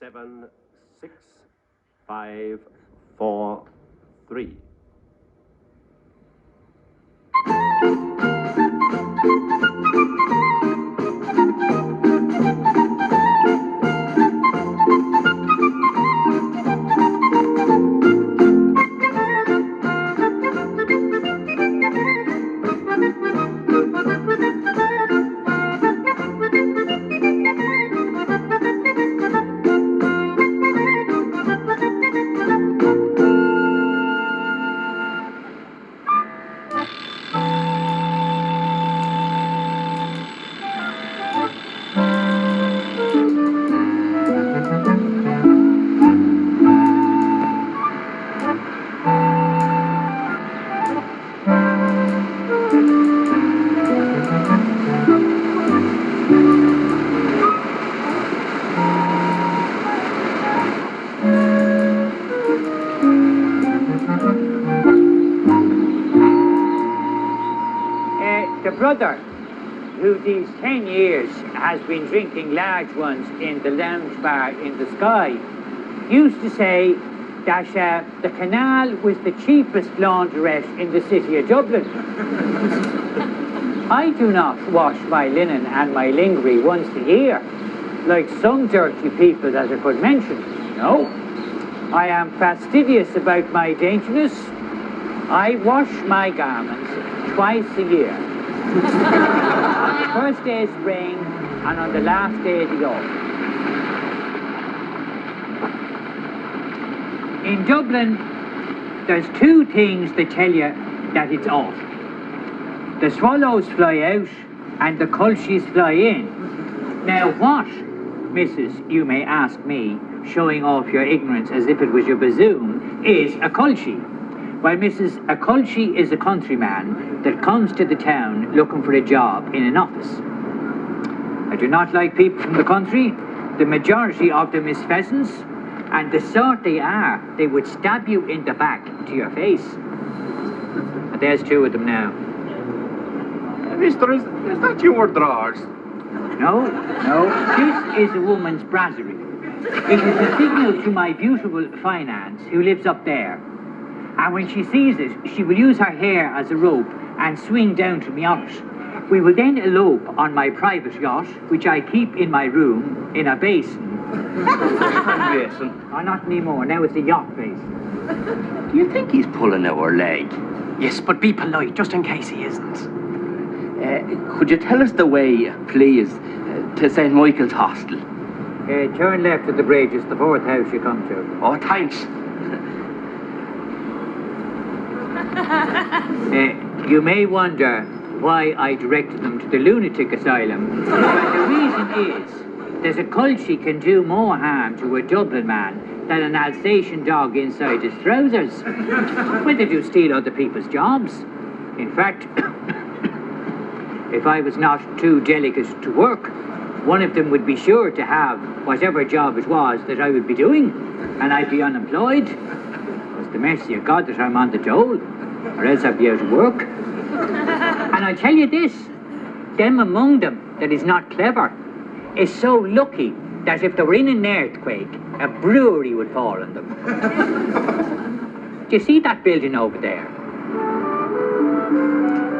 7, 6, 5, 4, 3. The brother who these 10 years has been drinking large ones in the lounge bar in the Sky used to say that the canal was the cheapest laundrette in the city of Dublin. I do not wash my linen and my lingerie once a year, like some dirty people that I could mention. No, I am fastidious about my daintiness. I wash my garments twice a year. On the first day of spring and on the last day of the autumn. In Dublin, there's two things that tell you that it's autumn. The swallows fly out and the culchies fly in. Now what, Mrs., you may ask me, showing off your ignorance as if it was your bazoon, is a culchie? Well, Mrs., a culchie is a countryman that comes to the town looking for a job in an office. I do not like people from the country. The majority of them is pheasants, and the sort they are, they would stab you in the back to your face. And there's two of them now. Mister, is that your drawers? No, this is a woman's brasserie. It is a signal to my beautiful finance who lives up there. And when she sees it, she will use her hair as a rope and swing down to my yacht. We will then elope on my private yacht, which I keep in my room in a basin. Basin? Oh, not anymore. Now it's a yacht basin. Do you think he's pulling our leg? Yes, but be polite, just in case he isn't. Could you tell us the way, please, to St. Michael's Hostel? Turn left at the bridge. It's the fourth house you come to. Oh, thanks. You may wonder why I directed them to the lunatic asylum. Well, the reason is that a culchie can do more harm to a Dublin man than an Alsatian dog inside his trousers. Well, they do steal other people's jobs. In fact, if I was not too delicate to work, one of them would be sure to have whatever job it was that I would be doing, and I'd be unemployed. It's the mercy of God that I'm on the dole, or else I'd be out of work. And I tell you this, them among them that is not clever is so lucky that if they were in an earthquake, a brewery would fall on them. Do you see that building over there?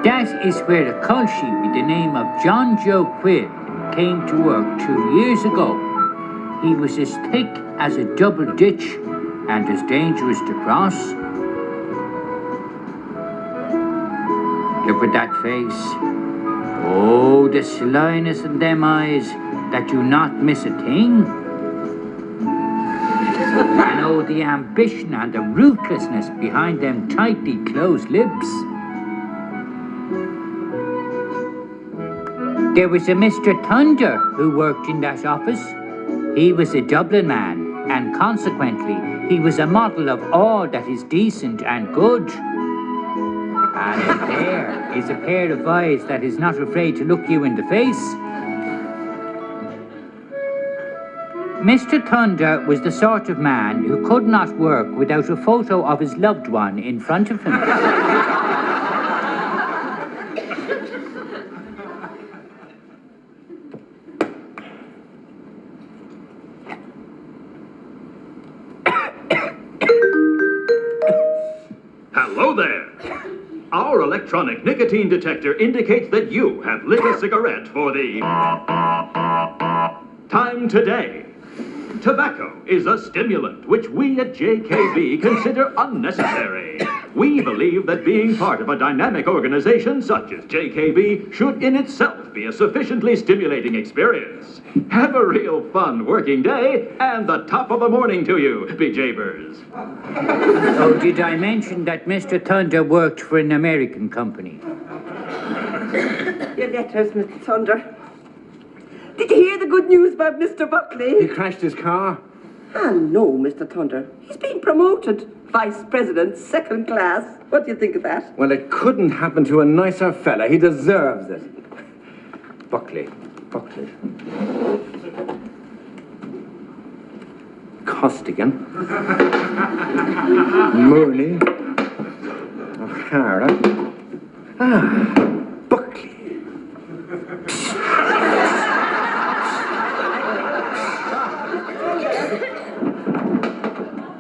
That is where a culchie with the name of John Joe Quill came to work 2 years ago. He was as thick as a double ditch and as dangerous to cross. Look at that face. Oh, the slyness in them eyes that do not miss a thing. And oh, the ambition and the ruthlessness behind them tightly closed lips. There was a Mr. Thunder who worked in that office. He was a Dublin man, and consequently, he was a model of all that is decent and good. And there is a pair of eyes that is not afraid to look you in the face. Mr. Thunder was the sort of man who could not work without a photo of his loved one in front of him. Hello there. Our electronic nicotine detector indicates that you have lit a cigarette for the time today. Tobacco is a stimulant which we at JKB consider unnecessary. We believe that being part of a dynamic organization such as JKB should in itself be a sufficiently stimulating experience. Have a real fun working day and the top of the morning to you, BJbers. Oh, did I mention that Mr. Thunder worked for an American company? Your letters, Mr. Thunder. Did you hear the good news about Mr. Buckley? He crashed his car. Ah, no, Mr. Thunder. He's been promoted. Vice President, second class. What do you think of that? Well, it couldn't happen to a nicer fella. He deserves it. Buckley. Costigan. Mooney. O'Hara. Buckley.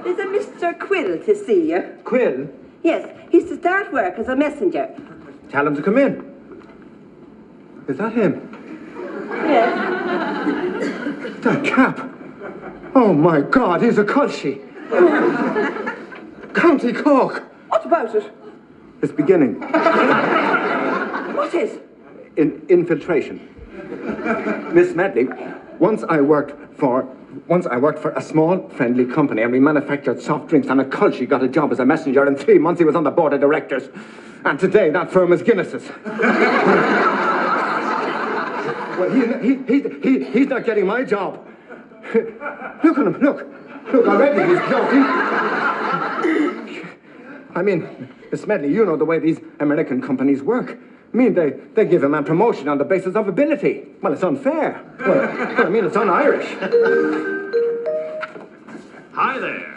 There's a Mr. Quill to see you. Quill. Yes, he's to start work as a messenger. Tell him to come in. Is that him? Yes. That cap. Oh, my God, he's a Colchie. County Cork. What about it? It's beginning. What is? Infiltration. Miss Medley, once I worked for a small, friendly company and we manufactured soft drinks, and a Colchie got a job as a messenger. In 3 months he was on the board of directors. And today that firm is Guinness's. Well, he's not getting my job. Look at him, look, already he's joking. I mean, Miss Medley, you know the way these American companies work. I mean, they give a man promotion on the basis of ability. Well, it's unfair. Well, I mean, it's un-Irish. Hi there.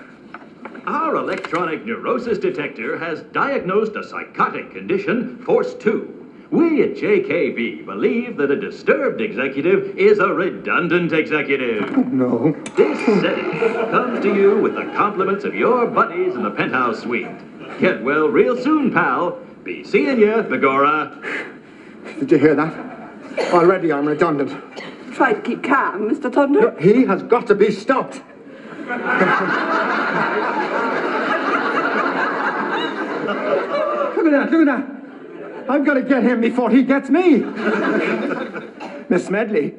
Our electronic neurosis detector has diagnosed a psychotic condition, Force 2. We at JKB believe that a disturbed executive is a redundant executive. No. This setting comes to you with the compliments of your buddies in the penthouse suite. Get well real soon, pal. Be seeing ya, Begorra. Did you hear that? Already I'm redundant. Try to keep calm, Mr. Thunder. No, he has got to be stopped. Look at that. I've got to get him before he gets me. Miss Medley,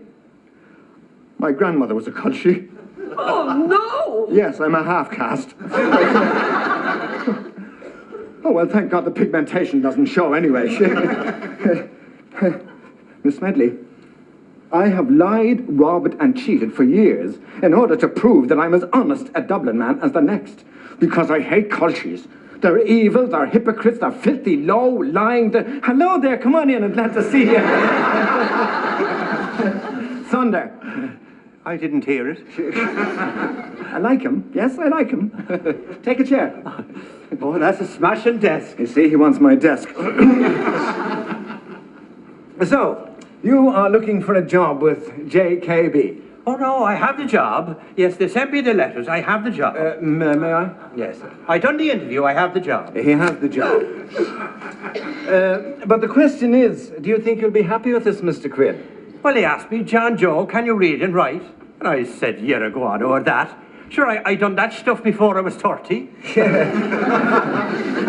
my grandmother was a Colchie. Oh, no! Yes, I'm a half-caste. Oh, well, thank God the pigmentation doesn't show anyway. Miss Medley, I have lied, robbed, and cheated for years in order to prove that I'm as honest a Dublin man as the next. Because I hate Colchies. They're evil, they're hypocrites, they're filthy, low, lying. Hello there, come on in and glad to see you. Thunder. I didn't hear it. I like him. Yes, I like him. Take a chair. Oh, that's a smashing desk. You see, he wants my desk. So, you are looking for a job with JKB. Oh, no, I have the job. Yes, they sent me the letters. I have the job. May I? Yes. I done the interview. I have the job. He has the job. But the question is, do you think you'll be happy with this, Mr. Quill? Well, he asked me, John Joe, can you read and write? And I said, yeah, go on, or that. Sure, I done that stuff before I was 30.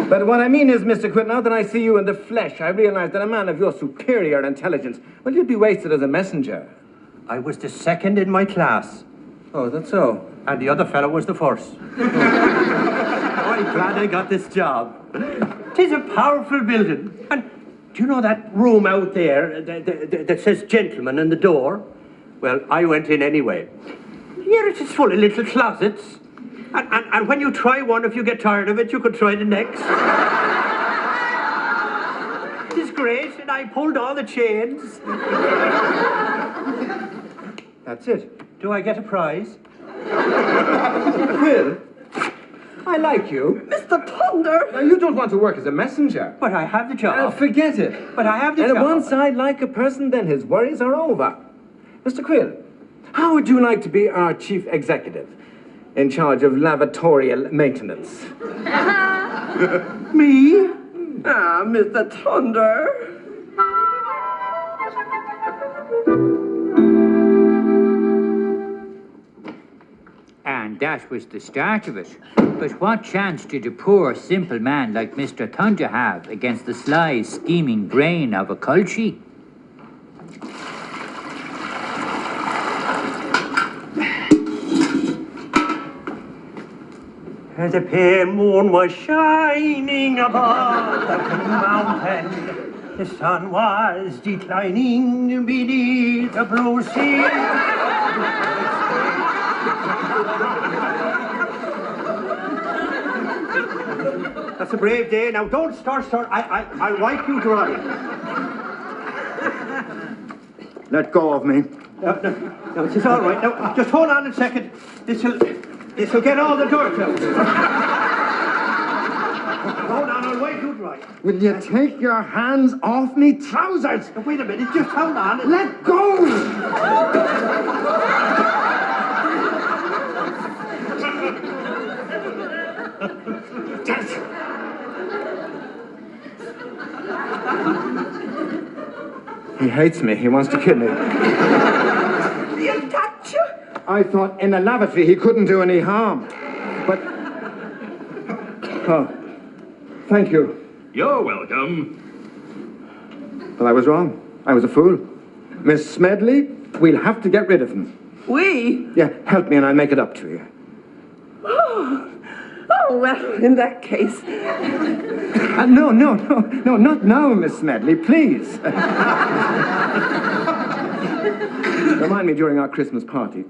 But what I mean is, Mr. Quill, now that I see you in the flesh, I realize that a man of your superior intelligence, well, you'd be wasted as a messenger. I was the second in my class. Oh, that's so. And the other fellow was the first. I'm glad I got this job. Tis a powerful building. And do you know that room out there that says gentleman in the door? Well, I went in anyway. Here it is full of little closets. And when you try one, if you get tired of it, you can try the next. It is great, and I pulled all the chains. That's it. Do I get a prize? Quill, I like you. Mr. Thunder! Now, you don't want to work as a messenger. But I have the job. Forget it. But I have the And job. once I like a person, then his worries are over. Mr. Quill, how would you like to be our chief executive in charge of lavatorial maintenance? Me? Ah, Mr. Thunder. And that was the start of it. But what chance did a poor, simple man like Mr. Thunder have against the sly, scheming brain of a culchie? As the pale moon was shining above the blue mountain, the sun was declining beneath the blue sea. That's a brave day. Now don't start. I'll wipe you dry. Let go of me. No, it's all right. Now, just hold on a second. This'll get all the dirt out. Hold on, I'll wipe you dry. Will you take your hands off me trousers? Now, wait a minute, just hold on. Let go! He hates me. He wants to kill me. He'll touch you. I thought in a lavatory he couldn't do any harm. But... Oh. Thank you. You're welcome. But I was wrong. I was a fool. Miss Smedley, we'll have to get rid of him. We? Yeah, help me and I'll make it up to you. Oh, well, in that case. No, not now, Miss Smedley, please. Remind me during our Christmas party.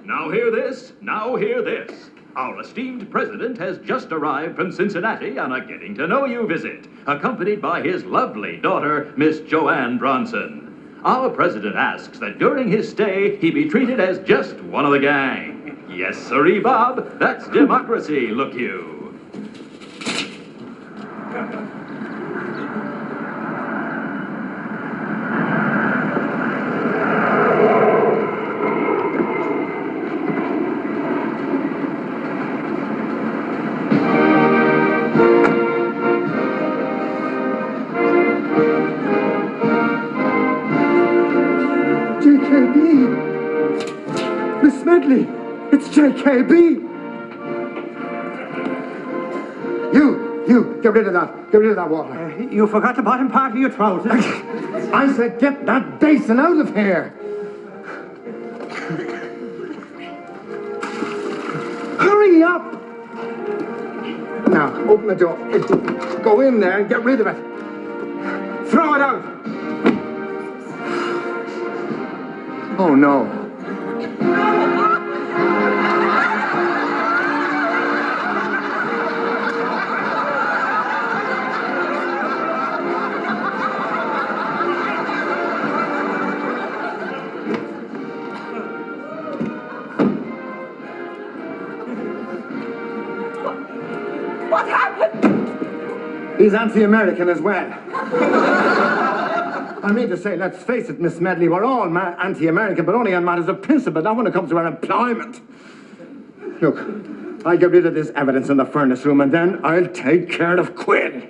Now hear this, now hear this. Our esteemed president has just arrived from Cincinnati on a getting-to-know-you visit, accompanied by his lovely daughter, Miss Joanne Bronson. Our president asks that during his stay, he be treated as just one of the gang. Yes, sirree, Bob, that's democracy, look you. JKB! Miss Smedley! It's JKB! You, get rid of that. Get rid of that water. You forgot the bottom part of your trousers. I said get that basin out of here. Hurry up! Now, open the door. Go in there and get rid of it. Throw it out. Oh, no. What happened? He's anti-American as well. I mean to say, let's face it, Miss Smedley, we're all anti-American, but only on matters of principle, not when it comes to our employment. Look, I'll get rid of this evidence in the furnace room, and then I'll take care of Quinn.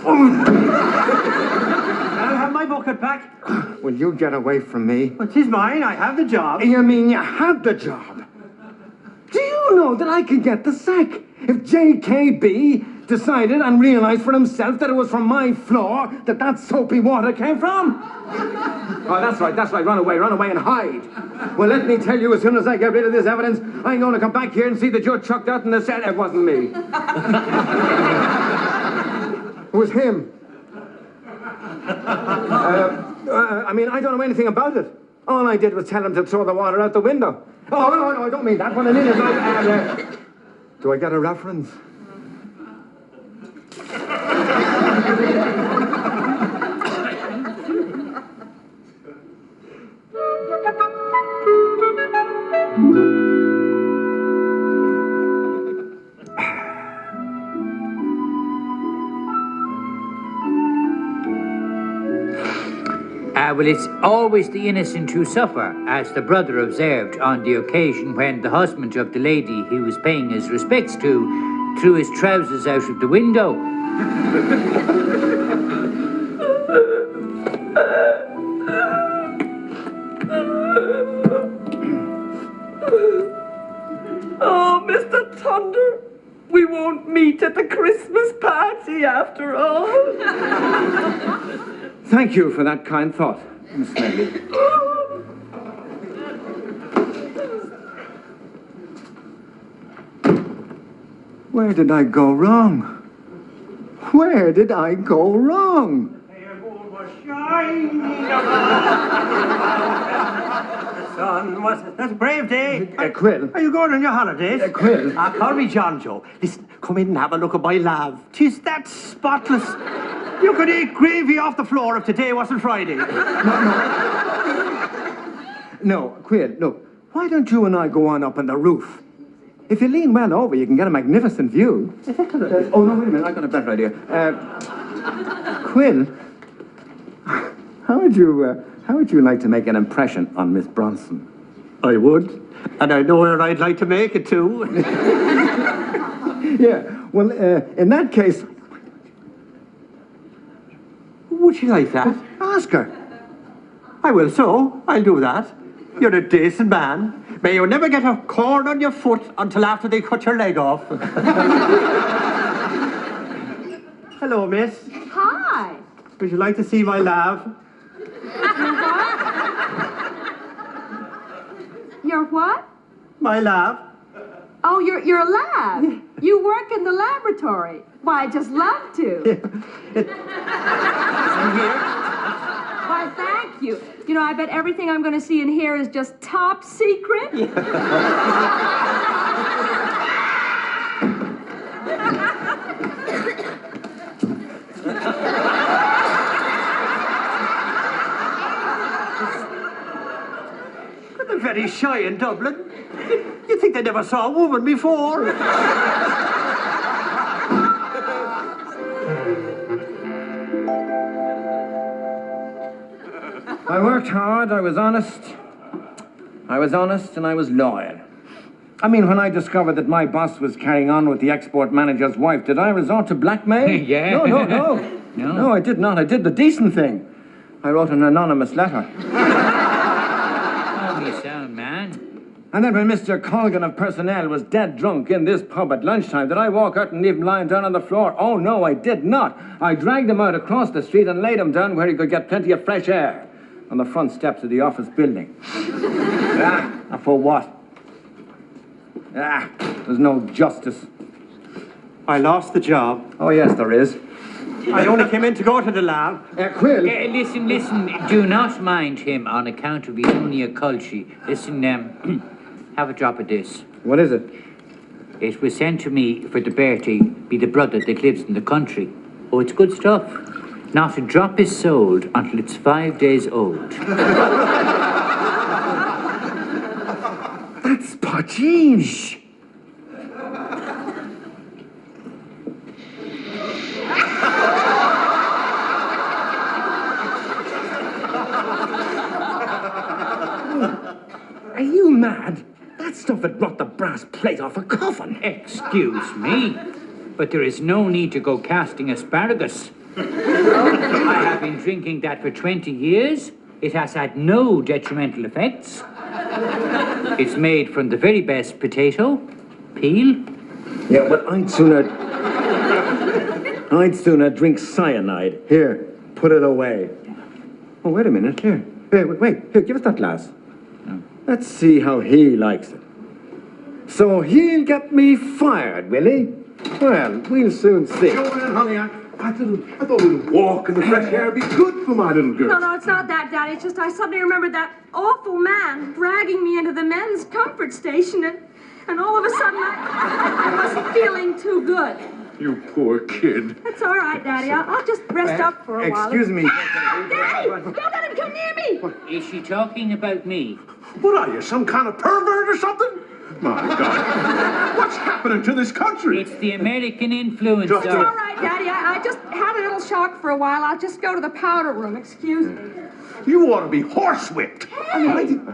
I'll have my bucket back. Will you get away from me? But 'tis mine, I have the job. You mean you had the job? Do you know that I could get the sack if JKB decided and realized for himself that it was from my floor that soapy water came from? Oh, that's right, run away and hide. Well, let me tell you, as soon as I get rid of this evidence, I'm going to come back here and see that you're chucked out in the cell. It wasn't me. It was him. I mean, I don't know anything about it. All I did was tell him to throw the water out the window. Oh, no, I don't mean that one. I mean it like, do I get a reference? Well, it's always the innocent who suffer, as the brother observed on the occasion when the husband of the lady he was paying his respects to threw his trousers out of the window. Oh, Mr. Thunder, we won't meet at the Christmas party after all. Thank you for that kind thought, Miss Smedley. Where did I go wrong? Where did I go wrong? That's a brave day. Quill. Are you going on your holidays? Quill. Call me John Joe. Listen, come in and have a look at my lab. 'Tis that spotless. You could eat gravy off the floor if today wasn't Friday. No, Quill, look. Why don't you and I go on up on the roof? If you lean well over, you can get a magnificent view. Oh, no, wait a minute. I got a better idea. Quill, how would you like to make an impression on Miss Bronson? I would. And I know where I'd like to make it to. Yeah, well, in that case, Would you like that? ask her. I will so. I'll do that. You're a decent man. May you never get a corn on your foot until after they cut your leg off. Hello, miss. Hi. Would you like to see my lab? Your what? My lab? Oh, your lab. You work in the laboratory. Why, I'd just love to. I'm here. Why, thank you. You know, I bet everything I'm going to see and hear is just top secret. They're very shy in Dublin. You think they never saw a woman before? I worked hard, I was honest. I was honest and I was loyal. I mean, when I discovered that my boss was carrying on with the export manager's wife, did I resort to blackmail? Yeah. No. No. I did not. I did the decent thing. I wrote an anonymous letter. Oh, you sound man. And then when Mr. Colgan of personnel was dead drunk in this pub at lunchtime, did I walk out and leave him lying down on the floor? Oh, no, I did not. I dragged him out across the street and laid him down where he could get plenty of fresh air. On the front steps of the office building. And for what? There's no justice. I lost the job. Oh, yes, there is. I only came in to go to the lab. Quill. Listen, do not mind him on account of he's only a culture. Listen, have a drop of this. What is it? It was sent to me for the birthday by the brother that lives in the country. Oh, it's good stuff. Not a drop is sold until it's 5 days old. That's poteen. Shh. Are you mad? That stuff had brought the brass plate off a coffin. Excuse me, but there is no need to go casting asparagus. I have been drinking that for 20 years. It has had no detrimental effects. It's made from the very best potato, peel. Yeah, but I'd sooner drink cyanide. Here, put it away. Oh, wait a minute. Here. Wait. Here, give us that glass. Let's see how he likes it. So he'll get me fired, will he? Well, we'll soon see. Go on, honey. I thought a little walk in the fresh air would be good for my little girl. No, it's not that, Daddy. It's just I suddenly remembered that awful man dragging me into the men's comfort station, and all of a sudden I wasn't feeling too good. You poor kid. That's all right, Daddy. I'll just rest up for a while. Excuse me. Daddy! Don't let him come near me! Is she talking about me? What are you, some kind of pervert or something? My God. What's happening to this country? It's the American influence. It's all right, Daddy. I just had a little shock for a while. I'll just go to the powder room. Excuse me. You ought to be horsewhipped.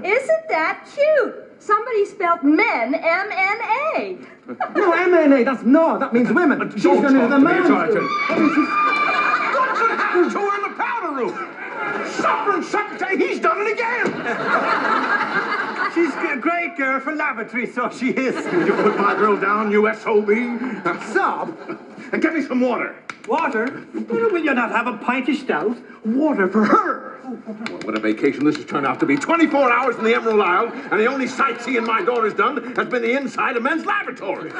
Isn't that cute? Somebody spelled men, M-N-A. No, M-N-A, that means women. She's Don't going into talk the to me, man's Sergeant. room. What could happen to her in the powder room? Suffering secretary, he's done it again. She's a great girl for lavatory, so she is. You put my girl down, you SOB. Sob? And get me some water. Water? Will you not have a pint of stout? Water for her. Well, what a vacation this has turned out to be. 24 hours in the Emerald Isle, and the only sightseeing my daughter's done has been the inside of men's laboratories.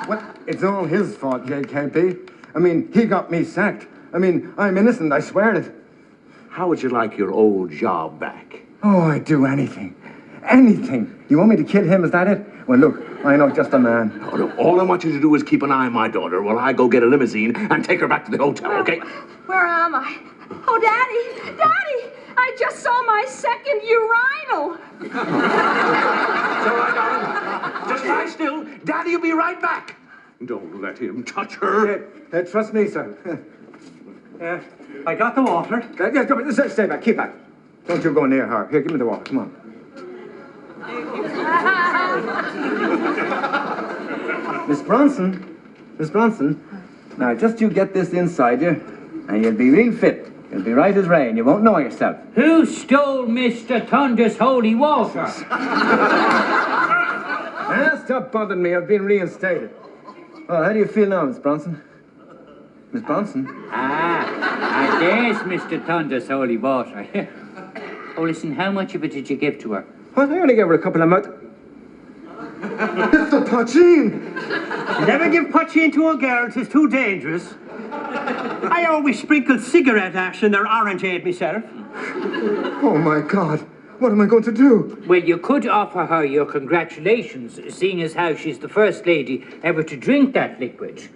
Well, it's all his fault, JKB. I mean, he got me sacked. I mean, I'm innocent, I swear it. How would you like your old job back? Oh, I'd do anything. Anything. You want me to kill him, is that it? Well, look, I know just a man. Oh, no, all I want you to do is keep an eye on my daughter while I go get a limousine and take her back to the hotel, okay? Where am I? Oh, Daddy! Daddy! I just saw my second urinal. It's all right, darling. Just lie still. Daddy'll be right back. Don't let him touch her. Trust me, sir. I got the water. Stay back, keep back. Don't you go near her. Here, give me the water, come on. Miss Bronson, now just you get this inside you, and you'll be real fit. You'll be right as rain, you won't know yourself. Who stole Mr. Thunder's holy water? Stop bothering me, I've been reinstated. Oh, how do you feel now, Miss Bronson? Miss Bronson? And there's Mr. Thunder's holy water. Oh, listen, how much of it did you give to her? What? I only gave her a couple of mouth. It's the poutine! Never give poutine to a girl, 'tis too dangerous. I always sprinkle cigarette ash in their orangeade myself. Oh, my God. What am I going to do? Well, you could offer her your congratulations, seeing as how she's the first lady ever to drink that liquid.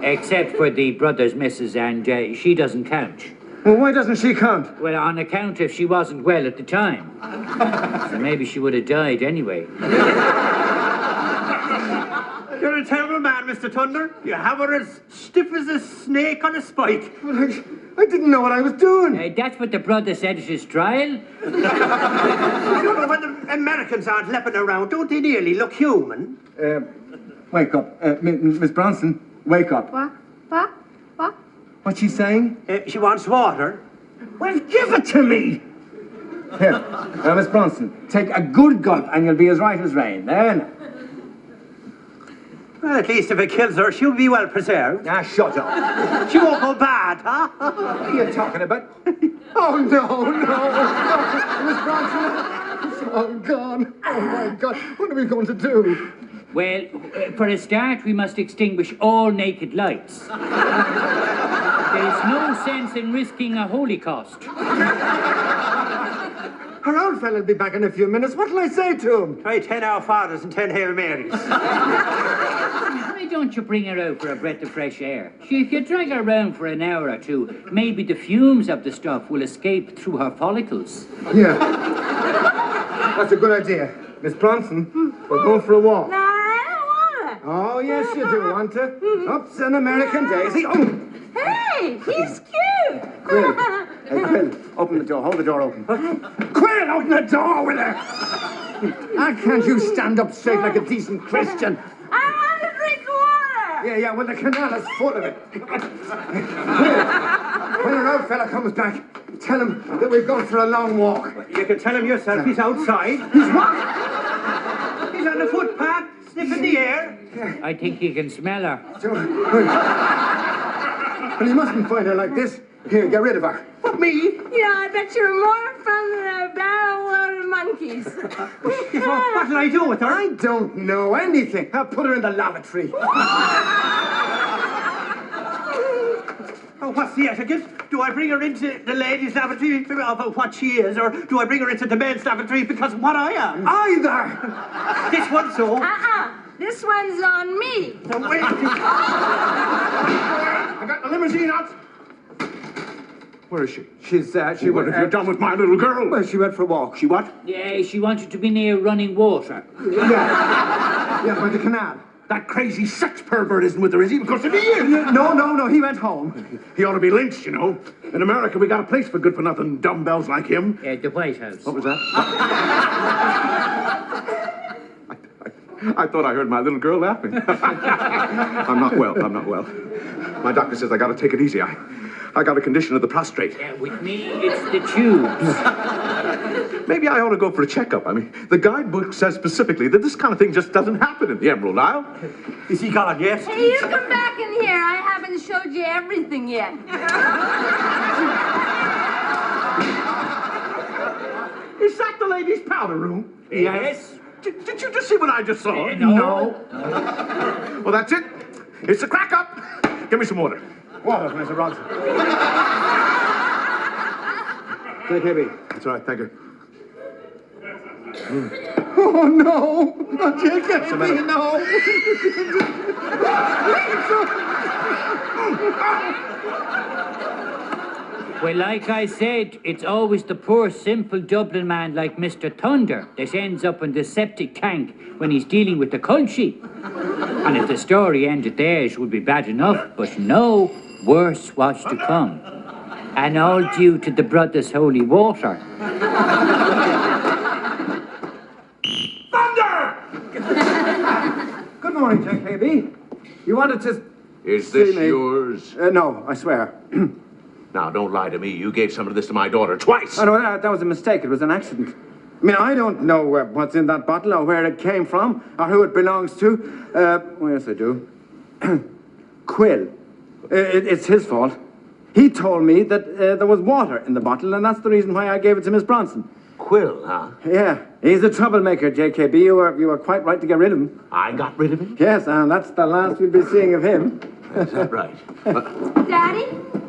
Except for the brother's missus, and she doesn't count. Well, why doesn't she count? Well, on account if she wasn't well at the time. So maybe she would have died anyway. You're a terrible man, Mr. Thunder. You have her as stiff as a snake on a spike. Well, I didn't know what I was doing. That's what the brother said at his trial. You know, when the Americans aren't leaping around, don't they nearly look human? Wake up. Miss Bronson, wake up. What? What's she saying? She wants water. Well, give it to me! Here, Miss Bronson, take a good gulp and you'll be as right as rain. There now. Well, at least if it kills her, she'll be well preserved. Shut up. She won't go bad, huh? What are you talking about? Oh, no. Miss Bronson, it's all gone. Oh, my God. What are we going to do? Well, for a start, we must extinguish all naked lights. There's no sense in risking a holocaust. Her old fella'll be back in a few minutes. What'll I say to him? Try 10 Our Fathers and 10 Hail Marys. Why don't you bring her out for a breath of fresh air? See, if you drag her around for an hour or two, maybe the fumes of the stuff will escape through her follicles. Yeah. That's a good idea. Miss Bronson, we're going for a walk. No, I don't want Oh, yes, you do want to. Ups an American daisy. Oh! to. Hey, he's cute. Quill. Hey, Quill, open the door. Hold the door open. Quill, open the door with her! How can't you stand up straight like a decent Christian? I want to drink water. Yeah, well, the canal is full of it. Quill, when an old fella comes back, tell him that we've gone for a long walk. You can tell him yourself he's outside. He's what? He's on the footpath, sniffing the air. I think you can smell her. Well, you mustn't find her like this. Here, get rid of her. What, me? Yeah, I bet you're more fun than a barrel load of monkeys. What did I do with her? I don't know anything. I'll put her in the lavatory. Oh, what's the etiquette? Do I bring her into the ladies' lavatory of what she is, or do I bring her into the men's lavatory because of what I am? Either. This one so. This one's on me. Now, wait. I got the limousine out. Where is she? She What have you done with my little girl? Well, she went for a walk. She what? Yeah, she wanted to be near running water. Yeah, by the canal. That crazy sex pervert isn't with her, is he? Because if he is... No, he went home. He ought to be lynched, you know. In America, we got a place for good-for-nothing dumbbells like him. The White House. What was that? I thought I heard my little girl laughing. I'm not well. My doctor says I gotta take it easy. I got a condition of the prostate. With me, it's the tubes. Maybe I ought to go for a checkup. I mean, the guidebook says specifically that this kind of thing just doesn't happen in the Emerald Isle. Is he gone yet? Hey, you come back in here. I haven't showed you everything yet. Is that the ladies' powder room? Yes. Did you just see what I just saw? No. Well, that's it. It's a crack up. Give me some water. Water, Mr. Bronson. JKB. That's all right, thank you. Oh, no. Not JKB, no. Well, like I said, it's always the poor, simple Dublin man like Mr. Thunder that ends up in the septic tank when he's dealing with the culture. And if the story ended there, it would be bad enough, but no, worse was to come. And all due to the brothers' holy water. Thunder! Good morning, JKB. You wanted to... Is this see me? yours? No, I swear. Now, don't lie to me. You gave some of this to my daughter twice. Oh, no, that was a mistake. It was an accident. I mean, I don't know what's in that bottle or where it came from or who it belongs to. Well, yes, I do. Quill. It's his fault. He told me that there was water in the bottle, and that's the reason why I gave it to Miss Bronson. Quill, huh? Yeah, he's a troublemaker, JKB. You were quite right to get rid of him. I got rid of him? Yes, and that's the last we'll be seeing of him. Is that right? Daddy,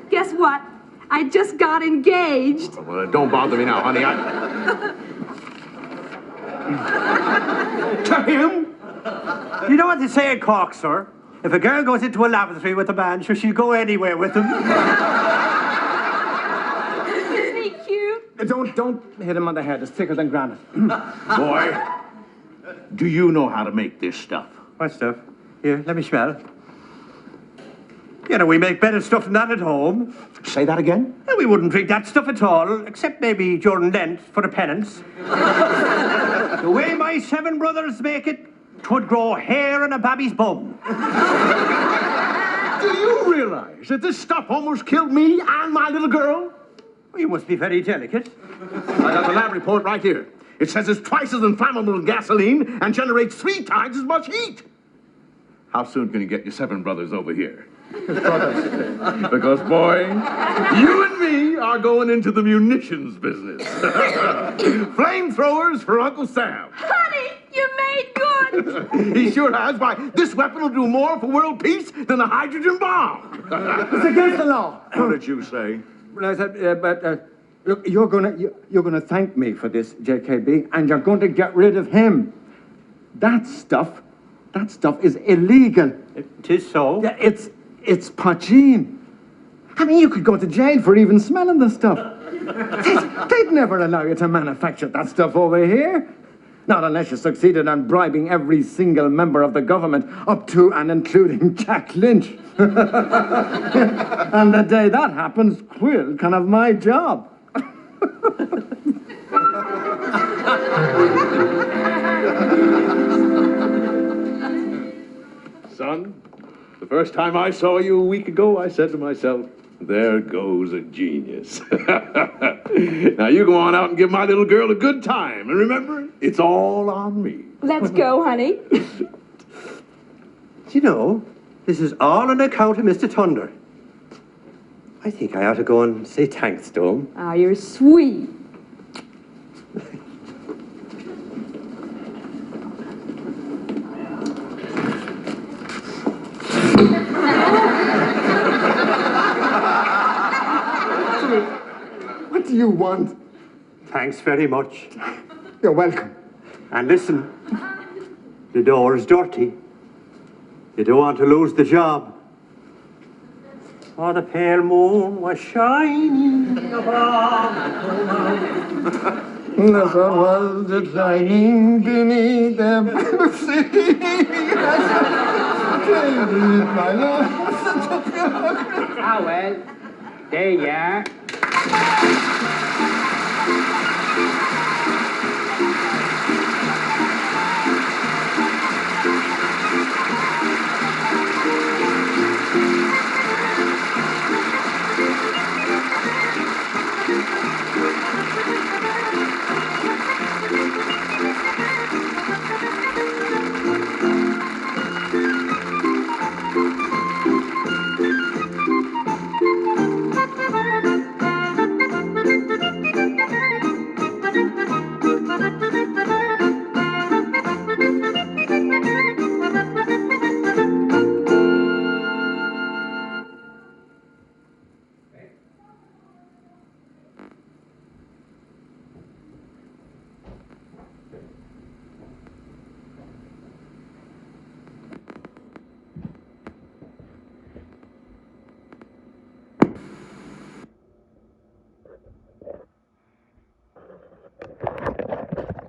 guess what? I just got engaged. Well, don't bother me now, honey. To him? You know what they say in Cork, sir? If a girl goes into a lavatory with a man, she'll go anywhere with him. Isn't he cute? Don't hit him on the head. It's thicker than granite. Boy, do you know how to make this stuff? What stuff? Here, let me smell. You know, we make better stuff than that at home. Say that again? And we wouldn't drink that stuff at all, except maybe during Lent for the penance. The way my 7 brothers make it, 'twould grow hair on a babby's bum. Do you realize that this stuff almost killed me and my little girl? You must be very delicate. I got the lab report right here. It says it's twice as inflammable as gasoline and generates 3 times as much heat. How soon can you get your 7 brothers over here? Because, boy, you and me are going into the munitions business. Flamethrowers for Uncle Sam. Honey, you made good. He sure has. Why, this weapon will do more for world peace than the hydrogen bomb. It's against the law. What did you say? Well, I said, look, you're gonna thank me for this, JKB, and you're going to get rid of him. That stuff is illegal. It is so. Yeah, it's poaching. I mean, you could go to jail for even smelling the stuff. They'd never allow you to manufacture that stuff over here. Not unless you succeeded in bribing every single member of the government, up to and including Jack Lynch. And the day that happens, Quill can have my job. Son, the first time I saw you a week ago, I said to myself, there goes a genius. Now you go on out and give my little girl a good time. And remember, it's all on me. Let's go, honey. Do you know, this is all on account of Mr. Thunder. I think I ought to go and say thanks to him. Ah, you're sweet. What do you want? Thanks very much. You're welcome. And listen, the door is dirty. You don't want to lose the job. Oh, the pale moon was shining above the The sun was declining beneath the sea. Ah, well, there you are.